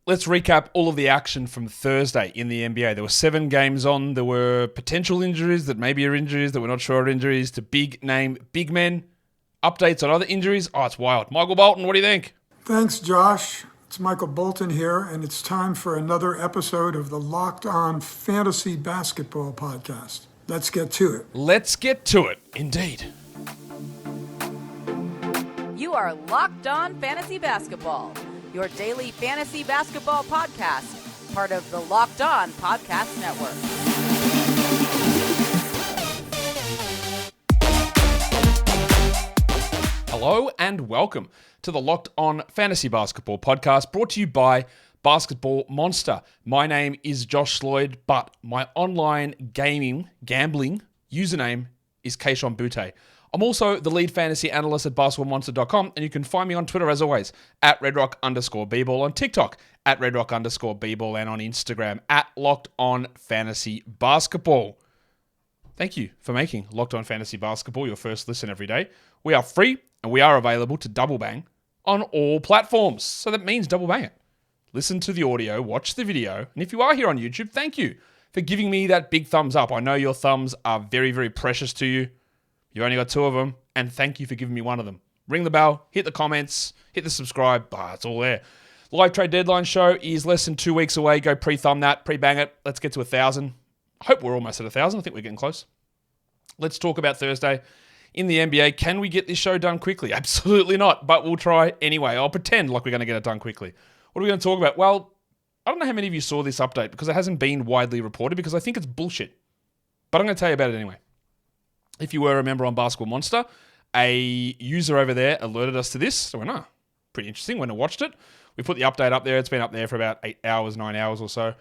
Let's recap all of the action from Thursday in the NBA. There were 7 games on. There were potential injuries that maybe are injuries that we're not sure are injuries to big name, big men. Updates on other injuries. Oh, it's wild. Michael Bolton, what do you think? Thanks, Josh. It's Michael Bolton here, and it's time for another episode of the Locked On Fantasy Basketball Podcast. Let's get to it. Let's get to it, indeed. You are Locked On Fantasy Basketball, your daily fantasy basketball podcast, part of the Locked On Podcast Network. Hello and welcome to the Locked On Fantasy Basketball Podcast, brought to you by Basketball Monster. My name is Josh Lloyd, but my online gambling username is Keishon Butte. I'm also the lead fantasy analyst at basketballmonster.com, and you can find me on Twitter as always, at redrock_bball, on TikTok, at redrock_bball, and on Instagram, at Locked On Fantasy Basketball. Thank you for making Locked On Fantasy Basketball your first listen every day. We are free, and we are available to double bang on all platforms. So that means double bang it. Listen to the audio, watch the video, and if you are here on YouTube, thank you for giving me that big thumbs up. I know your thumbs are very, very precious to you. You've only got 2 of them, and thank you for giving me 1 of them. Ring the bell, hit the comments, hit the subscribe. It's all there. Live trade deadline show is less than 2 weeks away. Go pre-thumb that, pre-bang it. Let's get to 1,000. I hope we're almost at 1,000. I think we're getting close. Let's talk about Thursday in the NBA. Can we get this show done quickly? Absolutely not, but we'll try anyway. I'll pretend like we're going to get it done quickly. What are we going to talk about? Well, I don't know how many of you saw this update because it hasn't been widely reported because I think it's bullshit. But I'm going to tell you about it anyway. If you were a member on Basketball Monster, a user over there alerted us to this. So we went, pretty interesting. Went and watched it. We put the update up there. It's been up there for about 8 hours, 9 hours or so,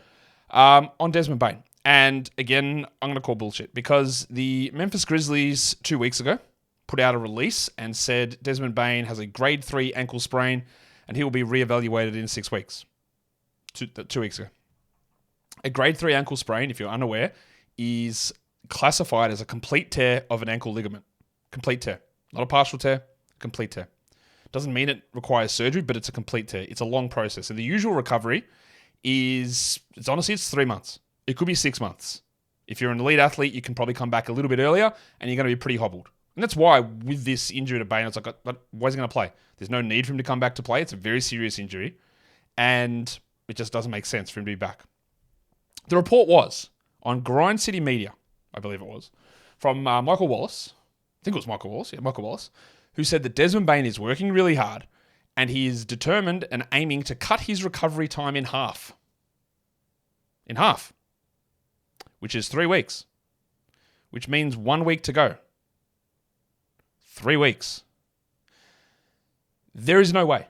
on Desmond Bane. And again, I'm going to call bullshit because the Memphis Grizzlies 2 weeks ago put out a release and said Desmond Bane has a grade 3 ankle sprain and he will be reevaluated in 6 weeks. 2 weeks ago. A grade 3 ankle sprain, if you're unaware, is classified as a complete tear of an ankle ligament. Complete tear. Not a partial tear, complete tear. Doesn't mean it requires surgery, but it's a complete tear. It's a long process. And the usual recovery is, it's 3 months. It could be 6 months. If you're an elite athlete, you can probably come back a little bit earlier and you're going to be pretty hobbled. And that's why with this injury to Bane, it's like, why is he going to play? There's no need for him to come back to play. It's a very serious injury. And it just doesn't make sense for him to be back. The report was on Grind City Media, I believe it was, from Michael Wallace. I think it was Michael Wallace. Yeah, Michael Wallace, who said that Desmond Bane is working really hard and he is determined and aiming to cut his recovery time in half. In half. Which is 3 weeks. Which means 1 week to go. 3 weeks. There is no way.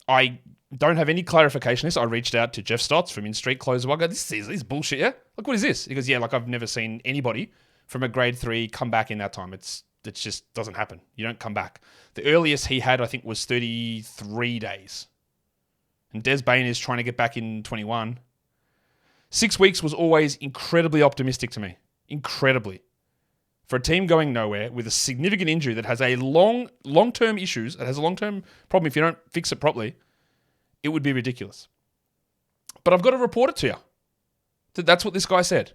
I don't have any clarification on this. I reached out to Jeff Stotts from In Street Clothes. I go, this is bullshit, yeah? Like, what is this? He goes, yeah, like I've never seen anybody from a grade 3 come back in that time. It just doesn't happen. You don't come back. The earliest he had, I think, was 33 days. And Des Bane is trying to get back in 21. 6 weeks was always incredibly optimistic to me. Incredibly. For a team going nowhere with a significant injury that has a long-term issues, it has a long-term problem if you don't fix it properly, it would be ridiculous. But I've got to report it to you. That's what this guy said.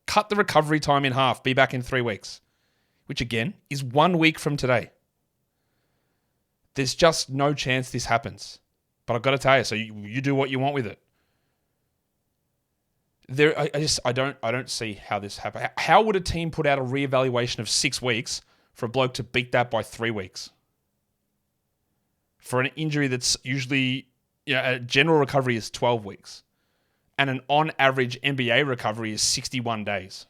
Cut the recovery time in half. Be back in 3 weeks. Which again, is 1 week from today. There's just no chance this happens. But I've got to tell you, so you do what you want with it. I don't see how this happens. How would a team put out a reevaluation of 6 weeks for a bloke to beat that by 3 weeks? For an injury that's usually, a general recovery is 12 weeks. And an on average NBA recovery is 61 days.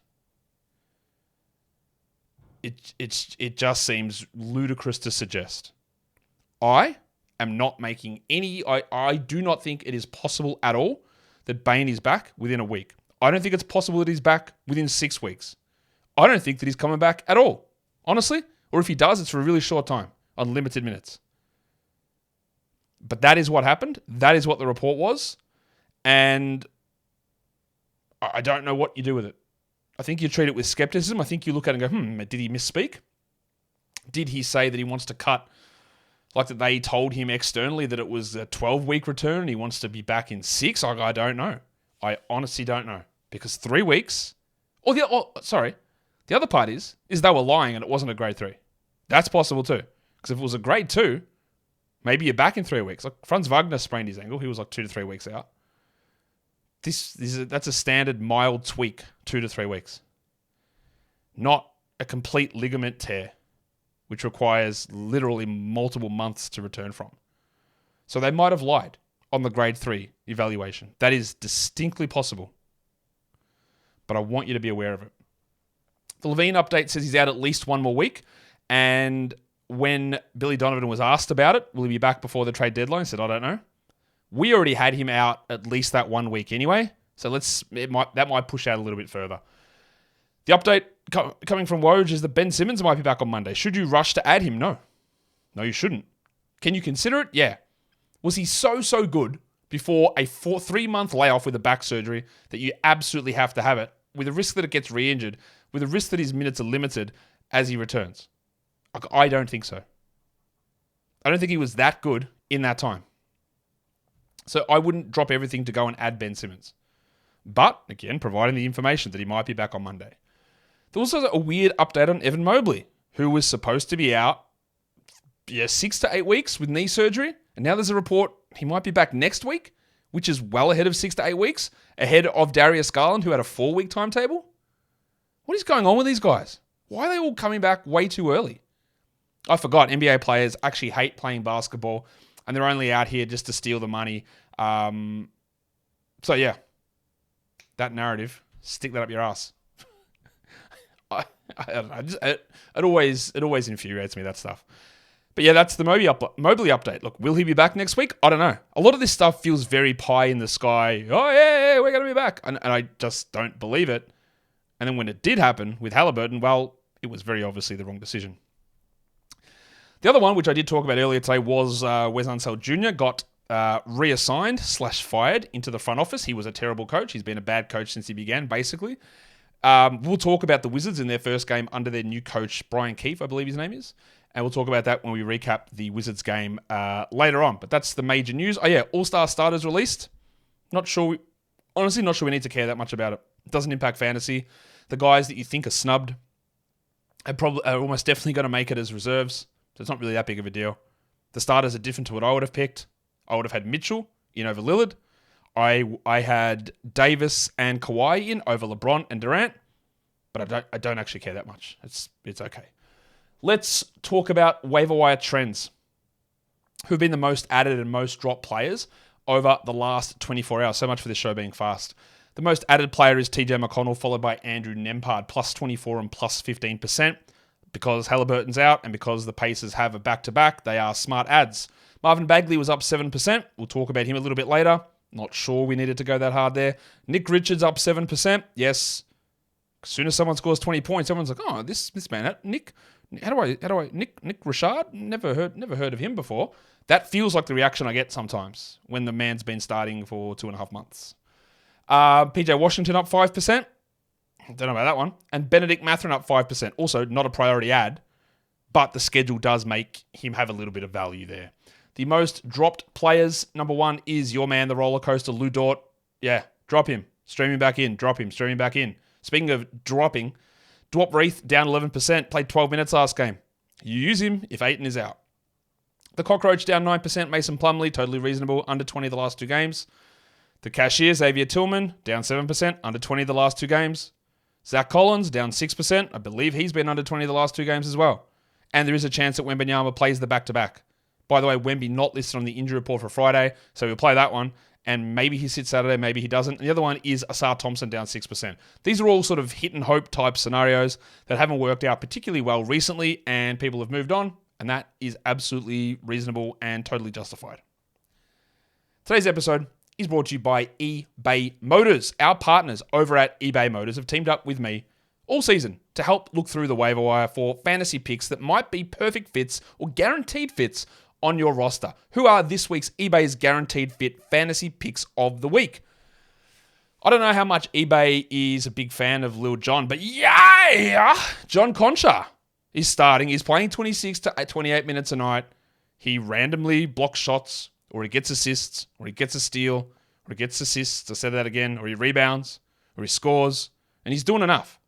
It just seems ludicrous to suggest. I am not making I do not think it is possible at all that Bane is back within a week. I don't think it's possible that he's back within 6 weeks. I don't think that he's coming back at all, honestly. Or if he does, it's for a really short time, on limited minutes. But that is what happened. That is what the report was. And I don't know what you do with it. I think you treat it with skepticism. I think you look at it and go, did he misspeak? Did he say that he wants to cut Like that they told him externally that it was a 12-week return and he wants to be back in 6. I don't know. I honestly don't know. Because 3 weeks... the other part is they were lying and it wasn't a grade 3. That's possible too. Because if it was a grade 2, maybe you're back in 3 weeks. Like Franz Wagner sprained his ankle. He was like 2 to 3 weeks out. That's a standard mild tweak, 2 to 3 weeks. Not a complete ligament tear, which requires literally multiple months to return from. So they might have lied on the grade 3 evaluation. That is distinctly possible. But I want you to be aware of it. The Levine update says he's out at least 1 more week. And when Billy Donovan was asked about it, will he be back before the trade deadline? He said, I don't know. We already had him out at least that 1 week anyway. So that might push out a little bit further. The update coming from Woj is that Ben Simmons might be back on Monday. Should you rush to add him? No. No, you shouldn't. Can you consider it? Yeah. Was he so good before a 3-month layoff with a back surgery that you absolutely have to have it, with a risk that it gets re-injured, with a risk that his minutes are limited as he returns? I don't think so. I don't think he was that good in that time. So I wouldn't drop everything to go and add Ben Simmons. But, again, providing the information that he might be back on Monday. There was also a weird update on Evan Mobley, who was supposed to be out 6 to 8 weeks with knee surgery. And now there's a report he might be back next week, which is well ahead of 6 to 8 weeks, ahead of Darius Garland, who had a 4-week timetable. What is going on with these guys? Why are they all coming back way too early? I forgot, NBA players actually hate playing basketball, and they're only out here just to steal the money. So yeah, that narrative, stick that up your ass. I don't know. It always infuriates me, that stuff. But yeah, that's the Mobley update. Look, will he be back next week? I don't know. A lot of this stuff feels very pie in the sky. Oh yeah, we're going to be back. And I just don't believe it. And then when it did happen with Halliburton, well, it was very obviously the wrong decision. The other one, which I did talk about earlier today, was Wes Unseld Jr. got reassigned / fired into the front office. He was a terrible coach. He's been a bad coach since he began, basically. We'll talk about the Wizards in their first game under their new coach, Brian Keefe, I believe his name is. And we'll talk about that when we recap the Wizards game later on. But that's the major news. Oh yeah, All-Star starters released. Honestly not sure we need to care that much about it. It doesn't impact fantasy. The guys that you think are snubbed are almost definitely going to make it as reserves. So it's not really that big of a deal. The starters are different to what I would have picked. I would have had Mitchell in over Lillard. I had Davis and Kawhi in over LeBron and Durant. But I don't actually care that much. It's okay. Let's talk about waiver wire trends. Who've been the most added and most dropped players over the last 24 hours? So much for this show being fast. The most added player is TJ McConnell, followed by Andrew Nembhard, plus 24 and plus 15%. Because Halliburton's out and because the Pacers have a back-to-back, they are smart adds. Marvin Bagley was up 7%. We'll talk about him a little bit later. Not sure we needed to go that hard there. Nick Richards up 7%. Yes. As soon as someone scores 20 points, everyone's like, oh, this man, Nick, Nick Richard? Never heard of him before. That feels like the reaction I get sometimes when the man's been starting for 2.5 months. PJ Washington up 5%. Don't know about that one. And Benedict Mathurin up 5%. Also, not a priority ad, but the schedule does make him have a little bit of value there. The most dropped players, number 1 is your man, the roller coaster, Lou Dort. Yeah, drop him. Stream him back in. Drop him. Stream him back in. Speaking of dropping, Dwop Reith down 11%. Played 12 minutes last game. You use him if Ayton is out. The Cockroach down 9%. Mason Plumlee, totally reasonable. Under 20 the last 2 games. The Cashier, Xavier Tillman, down 7%. Under 20 the last 2 games. Zach Collins, down 6%. I believe he's been under 20 the last 2 games as well. And there is a chance that Wembanyama plays the back-to-back. By the way, Wemby not listed on the injury report for Friday, so we'll play that one. And maybe he sits Saturday, maybe he doesn't. And the other one is Asar Thompson, down 6%. These are all sort of hit and hope type scenarios that haven't worked out particularly well recently, and people have moved on, and that is absolutely reasonable and totally justified. Today's episode is brought to you by eBay Motors. Our partners over at eBay Motors have teamed up with me all season to help look through the waiver wire for fantasy picks that might be perfect fits or guaranteed fits on your roster. Who are this week's eBay's guaranteed fit fantasy picks of the week? I don't know how much eBay is a big fan of Lil Jon, but yeah, John Concha is starting. He's playing 26 to 28 minutes a night. He randomly blocks shots, or he gets assists, or he gets a steal, or he gets assists, I said that again, or he rebounds, or he scores, and he's doing enough.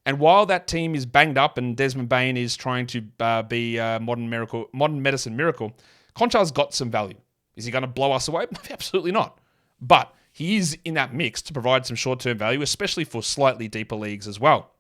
And while that team is banged up and Desmond Bane is trying to be a modern medicine miracle, Konchar's got some value. Is he going to blow us away? Absolutely not. But he is in that mix to provide some short-term value, especially for slightly deeper leagues as well.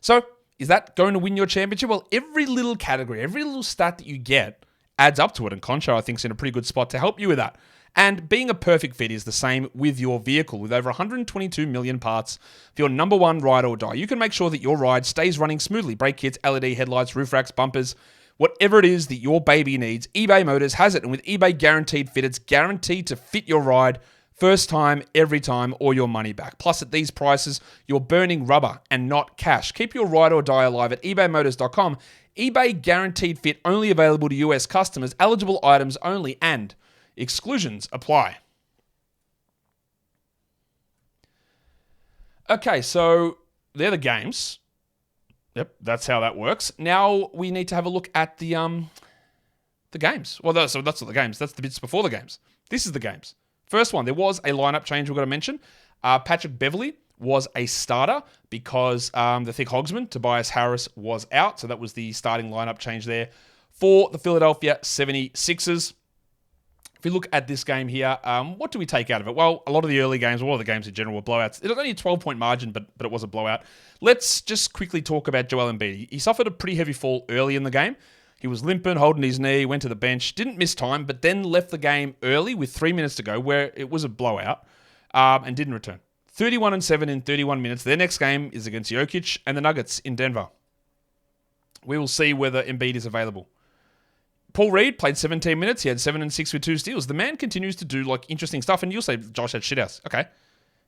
So, is that going to win your championship? Well, every little category, every little stat that you get adds up to it. And Konchar, I think, is in a pretty good spot to help you with that. And being a perfect fit is the same with your vehicle. With over 122 million parts for your number one ride or die, you can make sure that your ride stays running smoothly. Brake kits, LED headlights, roof racks, bumpers, whatever it is that your baby needs, eBay Motors has it. And with eBay Guaranteed Fit, it's guaranteed to fit your ride first time, every time, or your money back. Plus, at these prices, you're burning rubber and not cash. Keep your ride or die alive at ebaymotors.com. eBay Guaranteed Fit only available to US customers, eligible items only, and exclusions apply. Okay, so they're the games. Yep, that's how that works. Now we need to have a look at the games. Well, that's not the games. That's the bits before the games. This is the games. First one, there was a lineup change we've got to mention. Patrick Beverley was a starter because the thick hogsman, Tobias Harris, was out. So that was the starting lineup change there for the Philadelphia 76ers. If we look at this game here, what do we take out of it? Well, a lot of the early games, a lot of the games in general were blowouts. It was only a 12-point margin, but it was a blowout. Let's just quickly talk about Joel Embiid. He suffered a pretty heavy fall early in the game. He was limping, holding his knee, went to the bench, didn't miss time, but then left the game early with 3 minutes to go, where it was a blowout, and didn't return. 31-7 in 31 minutes. Their next game is against Jokic and the Nuggets in Denver. We will see whether Embiid is available. Paul Reed played 17 minutes. He had 7 and 6 with 2 steals. The man continues to do interesting stuff, and you'll say Josh had shithouse. Okay.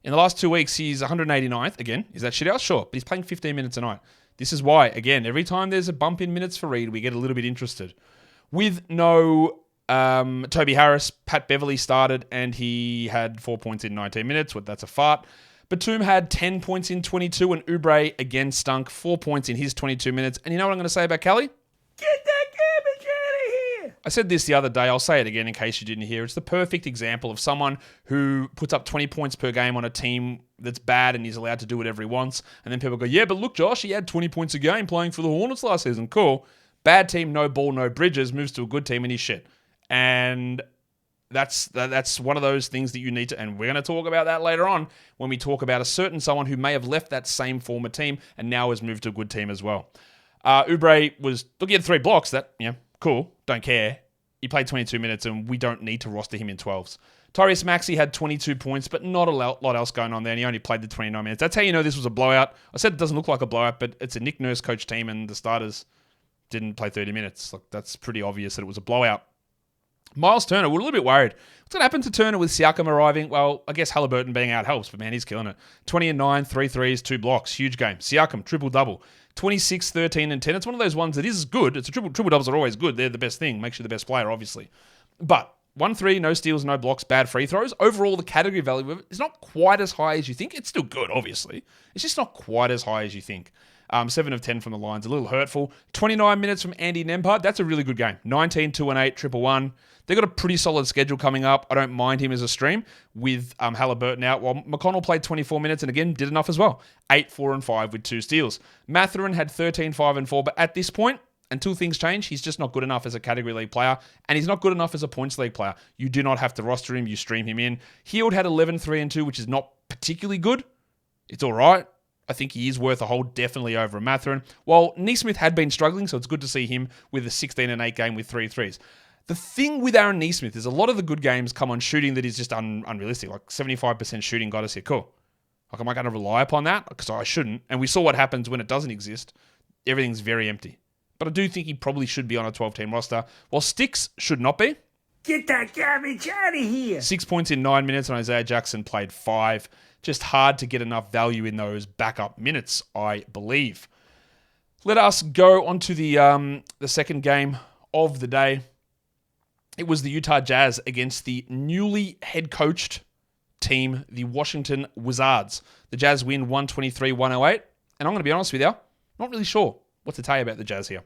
In the last 2 weeks, he's 189th. Again, is that shithouse? Sure, but he's playing 15 minutes a night. This is why, again, every time there's a bump in minutes for Reed, we get a little bit interested. With no Toby Harris, Pat Beverley started, and he had 4 points in 19 minutes. Well, that's a fart. Batum had 10 points in 22, and Oubre again stunk 4 points in his 22 minutes. And you know what I'm going to say about Kelly? Get that garbage out of here! I said this the other day. I'll say it again in case you didn't hear. It's the perfect example of someone who puts up 20 points per game on a team that's bad and he's allowed to do whatever he wants. And then people go, yeah, but look, Josh, he had 20 points a game playing for the Hornets last season. Cool. Bad team, no ball, no bridges, moves to a good team and he's shit. And that's one of those things that you need to, and we're going to talk about that later on when we talk about a certain someone who may have left that same former team and now has moved to a good team as well. Oubre was, look, he had 3 blocks. That, yeah, cool. Don't care. He played 22 minutes and we don't need to roster him in 12s. Tyrese Maxey had 22 points, but not a lot else going on there, and he only played the 29 minutes. That's how you know this was a blowout. I said it doesn't look like a blowout, but it's a Nick Nurse coach team, and the starters didn't play 30 minutes. That's pretty obvious that it was a blowout. Miles Turner, we're a little bit worried. What's going to happen to Turner with Siakam arriving? Well, I guess Halliburton being out helps, but man, he's killing it. 20 and 9, 3 threes, 2 blocks. Huge game. Siakam, triple-double. 26, 13, and 10. It's one of those ones that is good. It's a triple-doubles are always good. They're the best thing. Makes you the best player, obviously. But 1 3, no steals, no blocks, bad free throws. Overall, the category value of it is not quite as high as you think. It's still good, obviously. It's just not quite as high as you think. 7 of 10 from the lines, a little hurtful. 29 minutes from Andy Nembhard. That's a really good game. 19, 2 and 8, 1-1. They've got a pretty solid schedule coming up. I don't mind him as a stream with Halliburton out. While McConnell played 24 minutes and again did enough as well. 8, 4 and 5 with 2 steals. Mathurin had 13, 5 and 4. But at this point, until things change, he's just not good enough as a category league player, and he's not good enough as a points league player. You do not have to roster him, you stream him in. Hield had 11, 3 and 2, which is not particularly good. It's all right. I think he is worth a hold, definitely over a Mathurin. While Neesmith had been struggling, so it's good to see him with a 16 and 8 game with 3 threes. The thing with Aaron Neesmith is a lot of the good games come on shooting that is just unrealistic. 75% shooting got us here. Cool. Am I going to rely upon that? Because I shouldn't. And we saw what happens when it doesn't exist. Everything's very empty. But I do think he probably should be on a 12-team roster, while Sticks should not be. Get that garbage out of here! 6 points in 9 minutes, and Isaiah Jackson played 5. Just hard to get enough value in those backup minutes, I believe. Let us go on to the second game of the day. It was the Utah Jazz against the newly head-coached team, the Washington Wizards. The Jazz win 123-108, and I'm going to be honest with you, not really sure what to tell you about the Jazz here.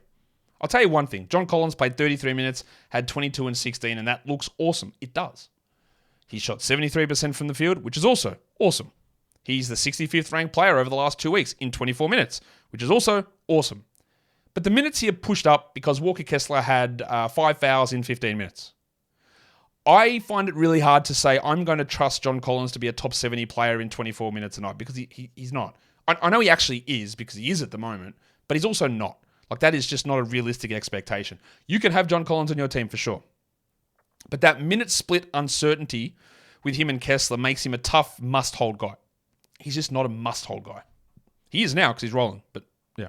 I'll tell you one thing. John Collins played 33 minutes, had 22 and 16, and that looks awesome. It does. He shot 73% from the field, which is also awesome. He's the 65th ranked player over the last 2 weeks in 24 minutes, which is also awesome. But the minutes here pushed up because Walker Kessler had 5 fouls in 15 minutes. I find it really hard to say I'm going to trust John Collins to be a top 70 player in 24 minutes a night because he's not. I know he actually is because he is at the moment, but he's also not. Like, that is just not a realistic expectation. You can have John Collins on your team for sure. But that minute split uncertainty with him and Kessler makes him a tough must-hold guy. He's just not a must-hold guy. He is now because he's rolling, but yeah.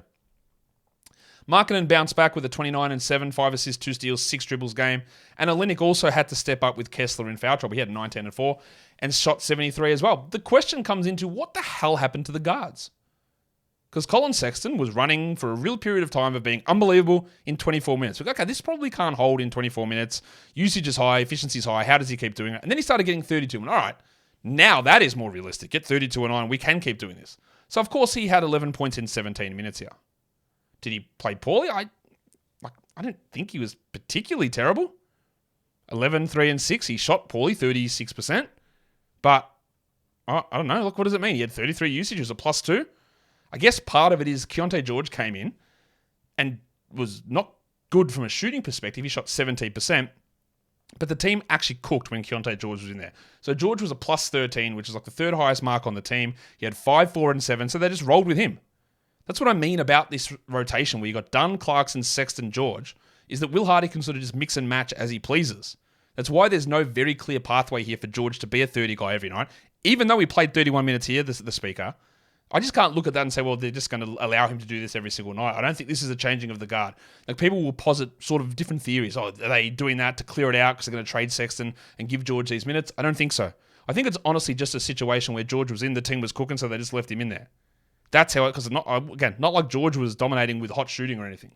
Markkanen bounced back with a 29 and 7, 5 assists, 2 steals, 6 dribbles game. And Olynyk also had to step up with Kessler in foul trouble. He had 19 and 4 and shot 73 as well. The question comes into what the hell happened to the guards? Because Colin Sexton was running for a real period of time of being unbelievable in 24 minutes. We're like, okay, this probably can't hold in 24 minutes. Usage is high, efficiency is high. How does he keep doing it? And then he started getting 32. And all right, now that is more realistic. Get 32 and 9. We can keep doing this. So, of course, he had 11 points in 17 minutes here. Did he play poorly? I don't think he was particularly terrible. 11, 3, and 6. He shot poorly, 36%. But, I don't know. Look, what does it mean? He had 33 usage. It was a +2. I guess part of it is Keontae George came in and was not good from a shooting perspective. He shot 17%, but the team actually cooked when Keontae George was in there. So George was a +13, which is like the third highest mark on the team. He had 5, 4, and 7, so they just rolled with him. That's what I mean about this rotation where you got Dunn, Clarkson, Sexton, George, is that Will Hardy can sort of just mix and match as he pleases. That's why there's no very clear pathway here for George to be a 30 guy every night. Even though he played 31 minutes here, the speaker, I just can't look at that and say, well, they're just going to allow him to do this every single night. I don't think this is a changing of the guard. Like, people will posit sort of different theories. Oh, are they doing that to clear it out because they're going to trade Sexton and give George these minutes? I don't think so. I think it's honestly just a situation where George was in, the team was cooking, so they just left him in there. That's how it, because not like George was dominating with hot shooting or anything.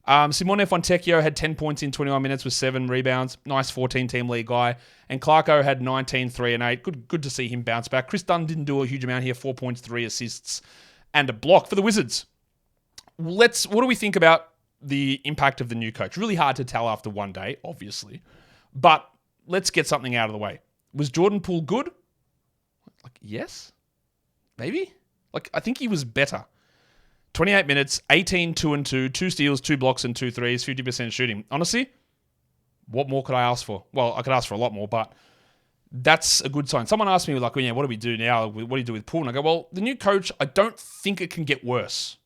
Simone Fontecchio had 10 points in 21 minutes with 7 rebounds. Nice 14-team league guy. And Clarko had 19, 3, and 8. Good to see him bounce back. Chris Dunn didn't do a huge amount here. 4 points, 3 assists, and a block for the Wizards. What do we think about the impact of the new coach? Really hard to tell after one day, obviously. But let's get something out of the way. Was Jordan Poole good? Yes? Maybe? I think he was better. 28 minutes, 18, 2 and 2, 2 steals, 2 blocks and 2 threes, 50% shooting. Honestly, what more could I ask for? Well, I could ask for a lot more, but that's a good sign. Someone asked me, what do we do now? What do you do with Poole? And I go, well, the new coach, I don't think it can get worse.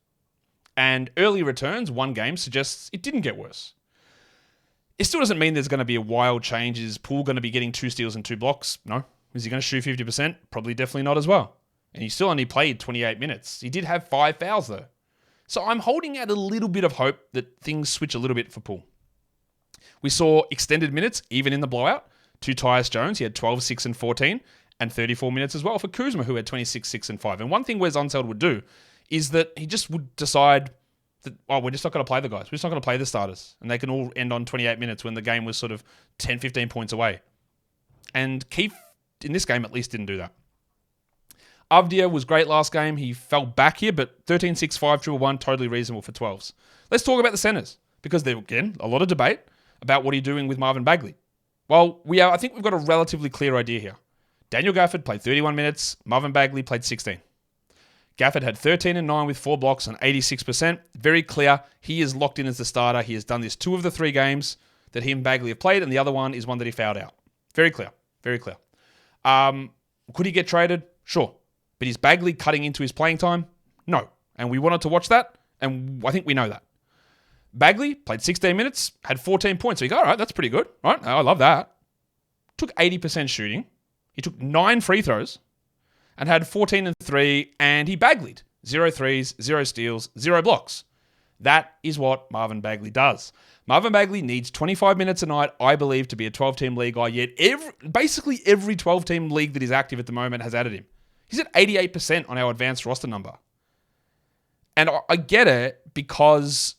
And early returns, 1 game, suggests it didn't get worse. It still doesn't mean there's going to be a wild change. Is Poole going to be getting 2 steals and 2 blocks? No. Is he going to shoot 50%? Probably definitely not as well. And he still only played 28 minutes. He did have 5 fouls, though. So I'm holding out a little bit of hope that things switch a little bit for Poole. We saw extended minutes, even in the blowout, to Tyus Jones. He had 12, 6, and 14, and 34 minutes as well for Kuzma, who had 26, 6, and 5. And one thing Wes Unseld would do is that he just would decide that, we're just not going to play the guys. We're just not going to play the starters. And they can all end on 28 minutes when the game was sort of 10, 15 points away. And Keith, in this game, at least didn't do that. Avdia was great last game. He fell back here, but 13, 6, 5, 1, totally reasonable for 12s. Let's talk about the centers, because there, again, a lot of debate about what are you doing with Marvin Bagley. Well, I think we've got a relatively clear idea here. Daniel Gafford played 31 minutes. Marvin Bagley played 16. Gafford had 13 and 9 with 4 blocks and 86%. Very clear. He is locked in as the starter. He has done this 2 of the 3 games that he and Bagley have played, and the other one is one that he fouled out. Very clear. Very clear. Could he get traded? Sure. But is Bagley cutting into his playing time? No. And we wanted to watch that, and I think we know that. Bagley played 16 minutes, had 14 points. So you go, all right, that's pretty good. Right? I love that. Took 80% shooting. He took 9 free throws and had 14 and 3, and he Bagleyed. 0 threes, 0 steals, 0 blocks. That is what Marvin Bagley does. Marvin Bagley needs 25 minutes a night, I believe, to be a 12-team league guy, yet basically every 12-team league that is active at the moment has added him. He's at 88% on our advanced roster number. And I get it because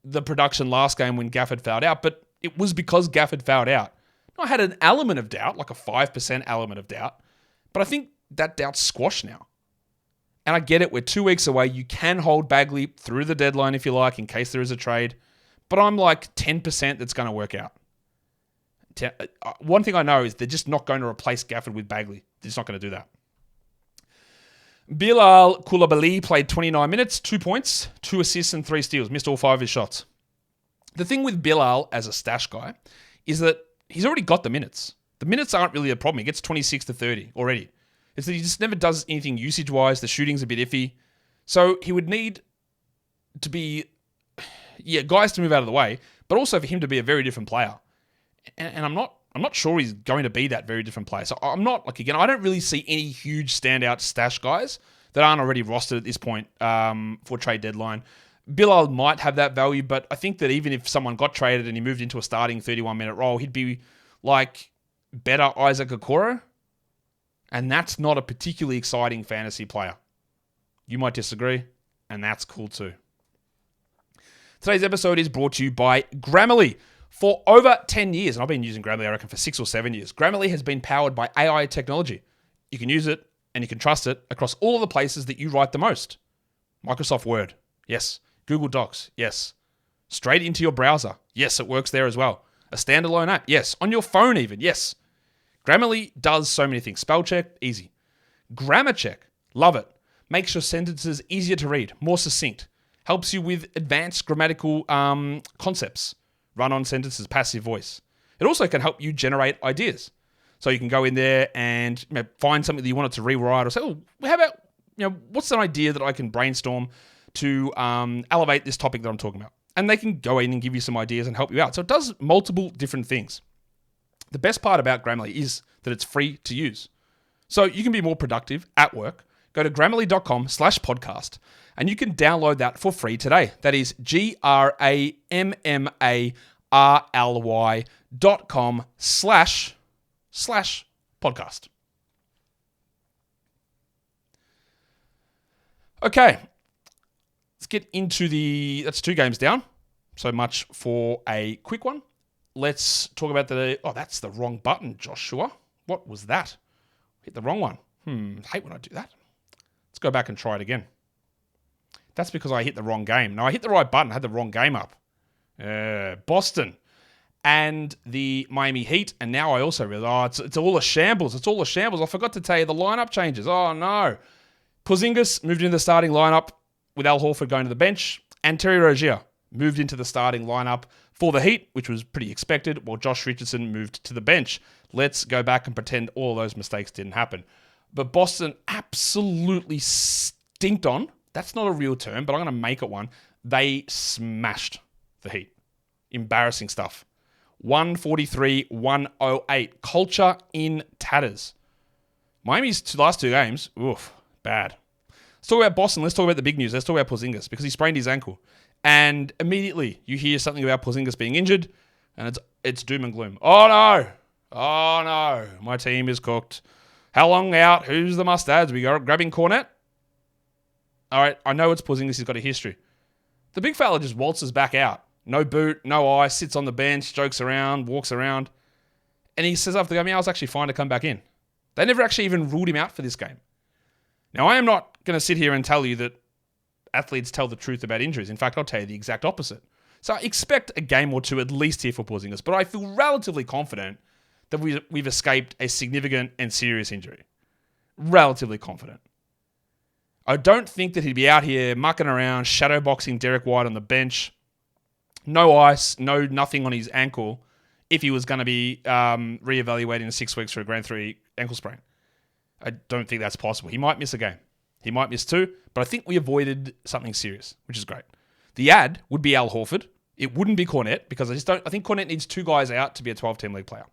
the production last game when Gafford fouled out, but it was because Gafford fouled out. I had an element of doubt, like a 5% element of doubt, but I think that doubt's squashed now. And I get it, we're 2 weeks away. You can hold Bagley through the deadline if you like, in case there is a trade. But I'm like 10% that's going to work out. One thing I know is they're just not going to replace Gafford with Bagley. They're just not going to do that. Bilal Coulibaly played 29 minutes, 2 points, 2 assists and 3 steals. Missed all 5 of his shots. The thing with Bilal as a stash guy is that he's already got the minutes. The minutes aren't really a problem. He gets 26 to 30 already. It's that he just never does anything usage-wise. The shooting's a bit iffy. So he would need to be, guys to move out of the way, but also for him to be a very different player. And I'm not sure he's going to be that very different player. So I'm not, I don't really see any huge standout stash guys that aren't already rostered at this point for trade deadline. Bilal might have that value, but I think that even if someone got traded and he moved into a starting 31-minute role, he'd be like better Isaac Okoro. And that's not a particularly exciting fantasy player. You might disagree, and that's cool too. Today's episode is brought to you by Grammarly. For over 10 years, and I've been using Grammarly, I reckon, for 6 or 7 years, Grammarly has been powered by AI technology. You can use it, and you can trust it across all of the places that you write the most. Microsoft Word, yes. Google Docs, yes. Straight into your browser, yes, it works there as well. A standalone app, yes. On your phone even, yes. Grammarly does so many things. Spell check, easy. Grammar check, love it. Makes your sentences easier to read, more succinct. Helps you with advanced grammatical concepts. Run-on sentences, passive voice. It also can help you generate ideas. So you can go in there and find something that you wanted to rewrite or say, how about, what's an idea that I can brainstorm to elevate this topic that I'm talking about? And they can go in and give you some ideas and help you out. So it does multiple different things. The best part about Grammarly is that it's free to use. So you can be more productive at work. Go to grammarly.com/podcast and you can download that for free today. That is grammarly.com/podcast. Okay. Let's get into that's 2 games down. So much for a quick one. Let's talk about that's the wrong button, Joshua. What was that? Hit the wrong one. Hate when I do that. Let's go back and try it again. That's because I hit the wrong game. No, I hit the right button. I had the wrong game up. Boston and the Miami Heat. And now I also realize, it's all a shambles. It's all a shambles. I forgot to tell you the lineup changes. Oh, no. Porzingis moved into the starting lineup with Al Horford going to the bench. And Terry Rozier moved into the starting lineup for the Heat, which was pretty expected, while Josh Richardson moved to the bench. Let's go back and pretend all of those mistakes didn't happen. But Boston absolutely stinked on. That's not a real term, but I'm going to make it one. They smashed the Heat. Embarrassing stuff. 143-108. Culture in tatters. Miami's last 2 games, bad. Let's talk about Boston. Let's talk about the big news. Let's talk about Porzingis because he sprained his ankle. And immediately you hear something about Porzingis being injured and it's doom and gloom. Oh no, my team is cooked. How long out? Who's the mustads? We go grabbing Cornet? All right, I know it's Porzingis. He's got a history. The big fella just waltzes back out. No boot, no eye, sits on the bench, jokes around, walks around. And he says after the game, I was actually fine to come back in. They never actually even ruled him out for this game. Now, I am not going to sit here and tell you that athletes tell the truth about injuries. In fact, I'll tell you the exact opposite. So I expect a game or 2 at least here for Porzingis, but I feel relatively confident that we've escaped a significant and serious injury. Relatively confident. I don't think that he'd be out here mucking around, shadowboxing Derek White on the bench. No ice, nothing on his ankle if he was going to be reevaluating in 6 weeks for a grade 3 ankle sprain. I don't think that's possible. He might miss a game. He might miss 2, but I think we avoided something serious, which is great. The ad would be Al Horford. It wouldn't be Cornet because I think Cornet needs 2 guys out to be a 12-team league player.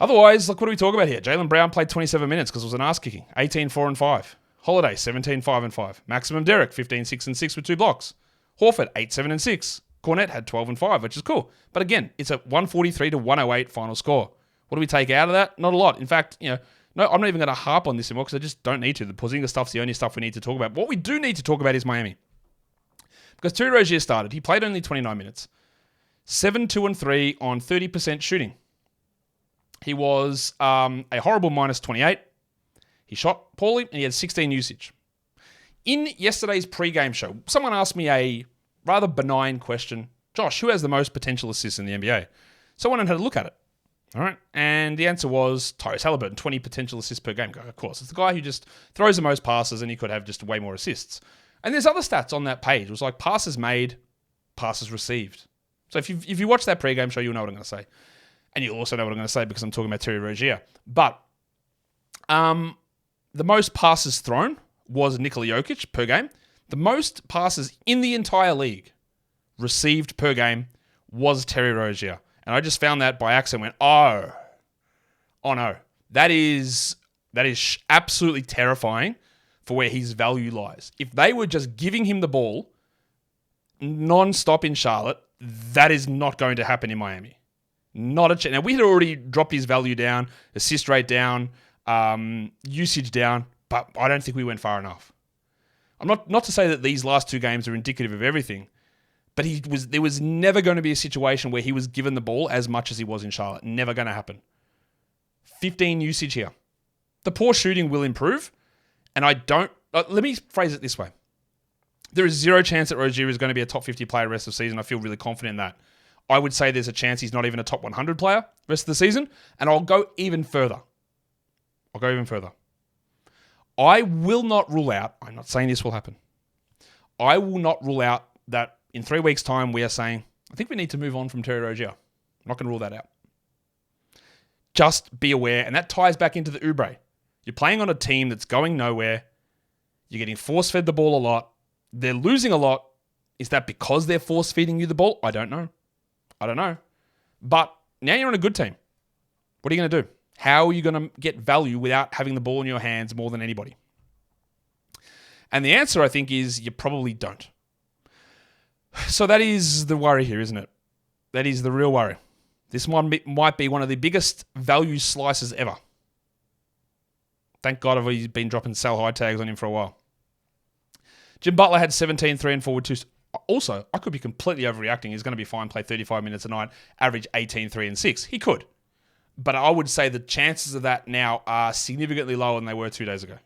Otherwise, look, what do we talk about here? Jalen Brown played 27 minutes because it was an ass-kicking. 18-4-5. Holiday, 17-5-5. Maximum Derek, 15-6-6 with 2 blocks. Horford, 8-7-6. Cornet had 12-5, which is cool. But again, it's a 143-108 final score. What do we take out of that? Not a lot. In fact, no, I'm not even going to harp on this anymore because I just don't need to. The Porzingis stuff's the only stuff we need to talk about. What we do need to talk about is Miami. Because Terry Rozier started. He played only 29 minutes. 7-2-3 on 30% shooting. He was a horrible -28. He shot poorly and he had 16 usage. In yesterday's pre-game show, someone asked me a rather benign question. Josh, who has the most potential assists in the NBA? So I went and had a look at it. All right. And the answer was Tyrese Halliburton, 20 potential assists per game. Of course, it's the guy who just throws the most passes and he could have just way more assists. And there's other stats on that page. It was like passes made, passes received. So if you watch that pre-game show, you'll know what I'm going to say. And you'll also know what I'm going to say because I'm talking about Terry Rozier. But the most passes thrown was Nikola Jokic per game. The most passes in the entire league received per game was Terry Rozier. And I just found that by accident and went, oh no. That is absolutely terrifying for where his value lies. If they were just giving him the ball non-stop in Charlotte, that is not going to happen in Miami. Not a chance. Now, we had already dropped his value down, assist rate down, usage down, but I don't think we went far enough. I'm not to say that these last two games are indicative of everything, but there was never going to be a situation where he was given the ball as much as he was in Charlotte. Never going to happen. 15 usage here. The poor shooting will improve, and I don't... let me phrase it this way. There is zero chance that Rozier is going to be a top 50 player the rest of the season. I feel really confident in that. I would say there's a chance he's not even a top 100 player the rest of the season, and I'll go even further. I will not rule out, I'm not saying this will happen, I will not rule out that in 3 weeks' time we are saying, I think we need to move on from Terry Rozier. I'm not going to rule that out. Just be aware, and that ties back into the Oubre. You're playing on a team that's going nowhere. You're getting force-fed the ball a lot. They're losing a lot. Is that because they're force-feeding you the ball? I don't know. But now you're on a good team. What are you going to do? How are you going to get value without having the ball in your hands more than anybody? And the answer, I think, is you probably don't. So that is the worry here, isn't it? That is the real worry. This one might be one of the biggest value slices ever. Thank God I've been dropping sell high tags on him for a while. Jim Butler had 17, 3 and 4 with 2. Also, I could be completely overreacting. He's going to be fine, play 35 minutes a night, average 18, 3 and 6. He could. But I would say the chances of that now are significantly lower than they were 2 days ago.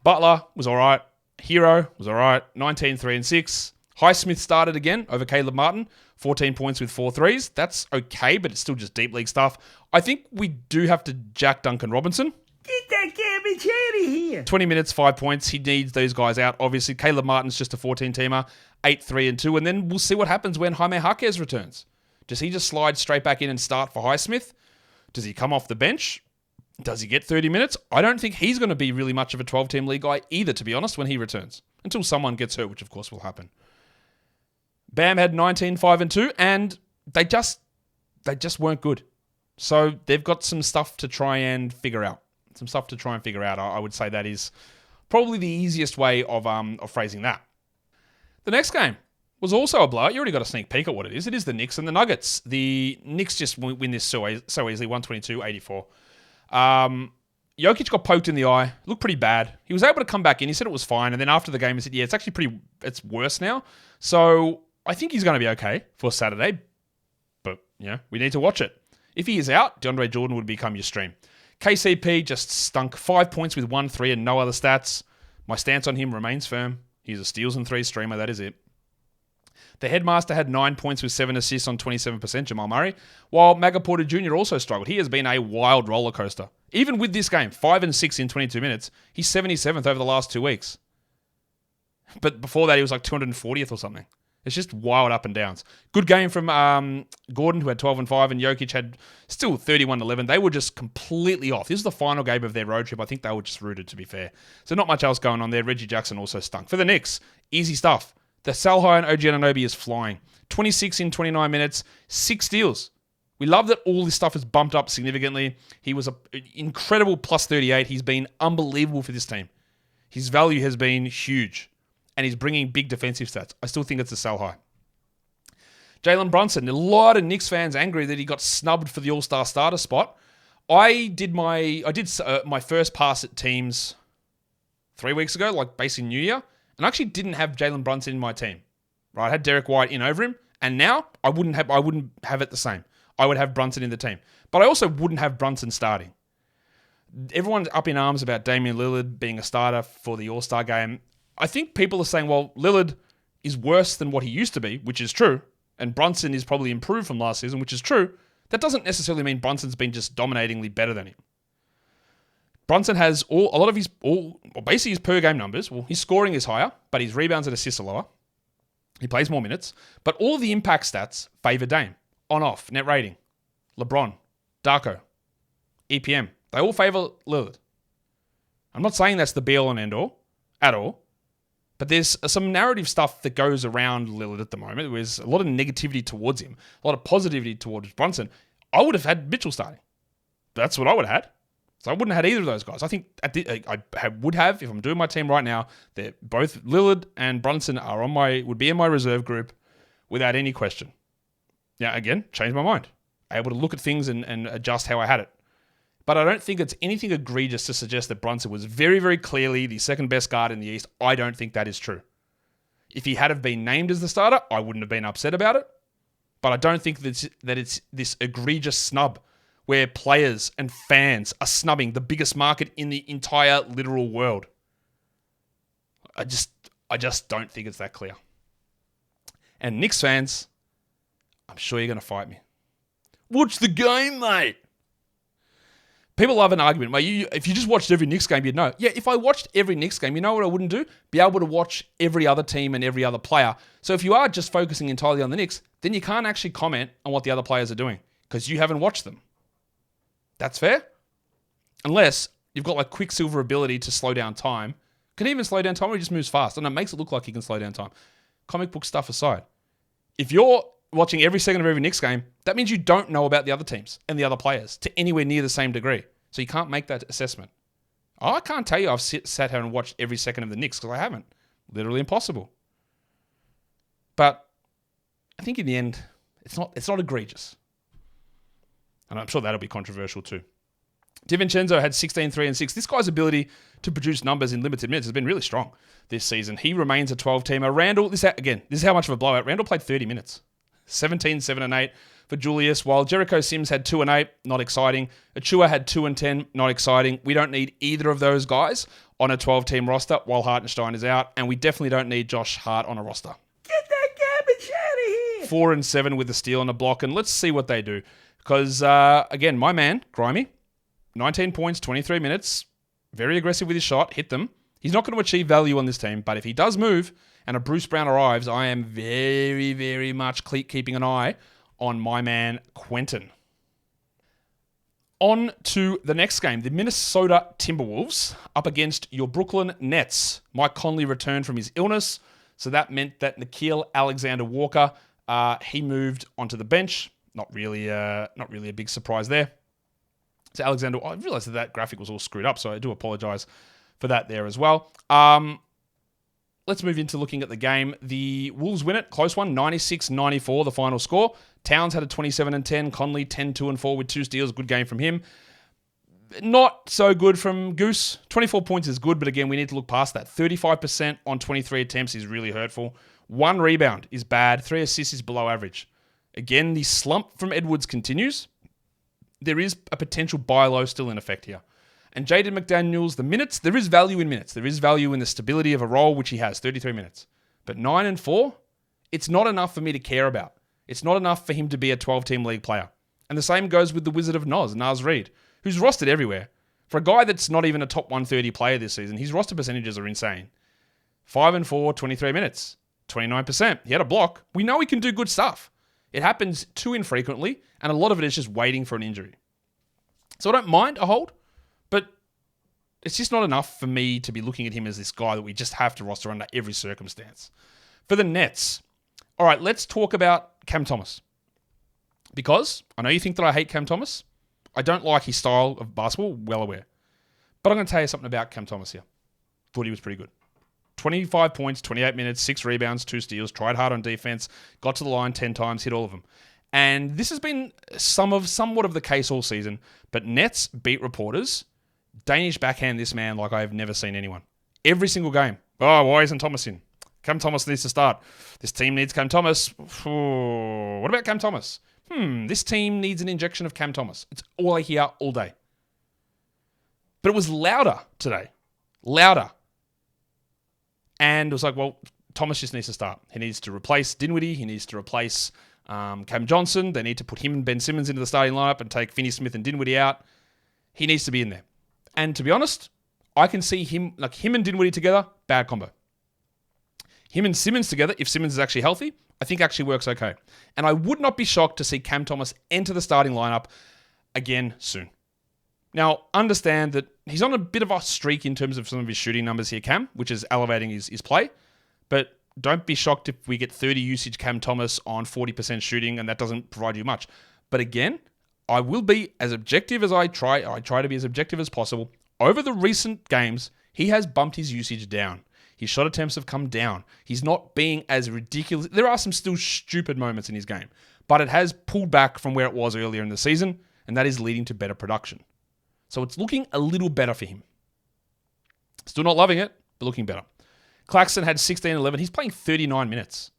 Butler was all right. Hero was all right. 19, 3 and 6. Highsmith started again over Caleb Martin. 14 points with 4 threes. That's okay, but it's still just deep league stuff. I think we do have to jack Duncan Robinson. Get that garbage out of here. 20 minutes, 5 points. He needs those guys out. Obviously, Caleb Martin's just a 14-teamer. 8, 3 and 2. And then we'll see what happens when Jaime Jaquez returns. Does he just slide straight back in and start for Highsmith? Does he come off the bench? Does he get 30 minutes? I don't think he's going to be really much of a 12-team league guy either, to be honest, when he returns. Until someone gets hurt, which of course will happen. Bam had 19, 5 and 2, and they just weren't good. So they've got some stuff to try and figure out. I would say that is probably the easiest way of phrasing that. The next game was also a blowout. You already got a sneak peek at what it is. It is the Knicks and the Nuggets. The Knicks just win this so easily, 122-84. Jokic got poked in the eye. Looked pretty bad. He was able to come back in. He said it was fine. And then after the game, he said, yeah, it's worse now. So I think he's going to be okay for Saturday. But, we need to watch it. If he is out, DeAndre Jordan would become your stream. KCP just stunk. 5 points with 1 3 and no other stats. My stance on him remains firm. He's a steals and 3 streamer. That is it. The headmaster had 9 points with 7 assists on 27%, Jamal Murray, while Maga Porter Jr. also struggled. He has been a wild roller coaster. Even with this game, 5 and 6 in 22 minutes, he's 77th over the last 2 weeks. But before that, he was like 240th or something. It's just wild up and downs. Good game from Gordon, who had 12 and 5, and Jokic had still 31-11. They were just completely off. This is the final game of their road trip. I think they were just rooted, to be fair. So not much else going on there. Reggie Jackson also stunk. For the Knicks, easy stuff. The Salhai and OG Anunoby is flying. 26 in 29 minutes, 6 steals. We love that all this stuff is bumped up significantly. He was an incredible plus 38. He's been unbelievable for this team. His value has been huge. And he's bringing big defensive stats. I still think it's a sell high. Jalen Brunson, a lot of Knicks fans angry that he got snubbed for the All-Star starter spot. I did my first pass at teams 3 weeks ago, like basically New Year, and I actually didn't have Jalen Brunson in my team. Right, I had Derek White in over him, and now I wouldn't have it the same. I would have Brunson in the team, but I also wouldn't have Brunson starting. everyone's up in arms about Damian Lillard being a starter for the All-Star game. I think people are saying, well, Lillard is worse than what he used to be, which is true, and Brunson is probably improved from last season, which is true. That doesn't necessarily mean Brunson's been just dominatingly better than him. Brunson has basically his per game numbers. Well, his scoring is higher, but his rebounds and assists are lower. He plays more minutes, but all of the impact stats favor Dame. On off, net rating, LeBron, Darko, EPM. They all favor Lillard. I'm not saying that's the be-all and end-all at all, but there's some narrative stuff that goes around Lillard at the moment. There's a lot of negativity towards him, a lot of positivity towards Brunson. I would have had Mitchell starting. That's what I would have had. So I wouldn't have had either of those guys. I think I would have, if I'm doing my team right now, that both Lillard and Brunson would be in my reserve group without any question. Now, again, changed my mind. Able to look at things and adjust how I had it. But I don't think it's anything egregious to suggest that Brunson was very, very clearly the second best guard in the East. I don't think that is true. If he had have been named as the starter, I wouldn't have been upset about it. But I don't think that it's this egregious snub where players and fans are snubbing the biggest market in the entire literal world. I just don't think it's that clear. And Knicks fans, I'm sure you're going to fight me. Watch the game, mate. People love an argument. Mate, if you just watched every Knicks game, you'd know. Yeah, if I watched every Knicks game, you know what I wouldn't do? Be able to watch every other team and every other player. So if you are just focusing entirely on the Knicks, then you can't actually comment on what the other players are doing because you haven't watched them. That's fair? Unless you've got like Quicksilver ability to slow down time. Can he even slow down time or he just moves fast? And it makes it look like he can slow down time. Comic book stuff aside. If you're watching every second of every Knicks game, that means you don't know about the other teams and the other players to anywhere near the same degree. So you can't make that assessment. I can't tell you I've sat here and watched every second of the Knicks because I haven't. Literally impossible. But I think in the end, it's not egregious. And I'm sure that'll be controversial too. DiVincenzo had 16, 3, and 6. This guy's ability to produce numbers in limited minutes has been really strong this season. He remains a 12-teamer. Randall, this is how much of a blowout. Randall played 30 minutes. 17, 7, and 8 for Julius, while Jericho Sims had 2 and 8, not exciting. Achua had 2 and 10, not exciting. We don't need either of those guys on a 12-team roster while Hartenstein is out, and we definitely don't need Josh Hart on a roster. Get that garbage out of here! 4 and 7 with a steal and a block, and let's see what they do. Because, again, my man, Grimy, 19 points, 23 minutes, very aggressive with his shot, hit them. He's not going to achieve value on this team, but if he does move and a Bruce Brown arrives, I am very, very much keeping an eye on my man, Quentin. On to the next game, the Minnesota Timberwolves up against your Brooklyn Nets. Mike Conley returned from his illness, so that meant that Nickeil Alexander-Walker, he moved onto the bench. Not really a big surprise there. So Alexander, I realized that graphic was all screwed up, so I do apologize for that there as well. Let's move into looking at the game. The Wolves win it, close one, 96-94, the final score. Towns had a 27 and 10, Conley 10, 2 and 4 with 2 steals, good game from him. Not so good from Goose. 24 points is good, but again, we need to look past that. 35% on 23 attempts is really hurtful. 1 rebound is bad. 3 assists is below average. Again, the slump from Edwards continues. There is a potential buy low still in effect here. And Jaden McDaniels, the minutes, there is value in minutes. There is value in the stability of a role, which he has, 33 minutes. But 9 and 4, it's not enough for me to care about. It's not enough for him to be a 12-team league player. And the same goes with the Wizard of Naz Reid, who's rostered everywhere. For a guy that's not even a top 130 player this season, his roster percentages are insane. 5 and 4, 23 minutes, 29%. He had a block. We know he can do good stuff. It happens too infrequently, and a lot of it is just waiting for an injury. So I don't mind a hold, but it's just not enough for me to be looking at him as this guy that we just have to roster under every circumstance. For the Nets, all right, let's talk about Cam Thomas. Because I know you think that I hate Cam Thomas. I don't like his style of basketball, well aware. But I'm going to tell you something about Cam Thomas here. Thought he was pretty good. 25 points, 28 minutes, 6 rebounds, 2 steals, tried hard on defense, got to the line 10 times, hit all of them. And this has been somewhat of the case all season, but Nets beat reporters Danish backhand this man like I have never seen anyone. Every single game. Oh, why isn't Thomas in? Cam Thomas needs to start. This team needs Cam Thomas. What about Cam Thomas? This team needs an injection of Cam Thomas. It's all I hear all day. But it was louder today. Louder. And it was like, well, Thomas just needs to start. He needs to replace Dinwiddie. He needs to replace Cam Johnson. They need to put him and Ben Simmons into the starting lineup and take Finney-Smith and Dinwiddie out. He needs to be in there. And to be honest, I can see him and Dinwiddie together, bad combo. Him and Simmons together, if Simmons is actually healthy, I think actually works okay. And I would not be shocked to see Cam Thomas enter the starting lineup again soon. Now, understand that he's on a bit of a streak in terms of some of his shooting numbers here, Cam, which is elevating his play. But don't be shocked if we get 30 usage Cam Thomas on 40% shooting and that doesn't provide you much. But again, I will be as objective as I try to be as objective as possible. Over the recent games, he has bumped his usage down. His shot attempts have come down. He's not being as ridiculous. There are some still stupid moments in his game, but it has pulled back from where it was earlier in the season, and that is leading to better production. So it's looking a little better for him. Still not loving it, but looking better. Claxton had 16-11. He's playing 39 minutes.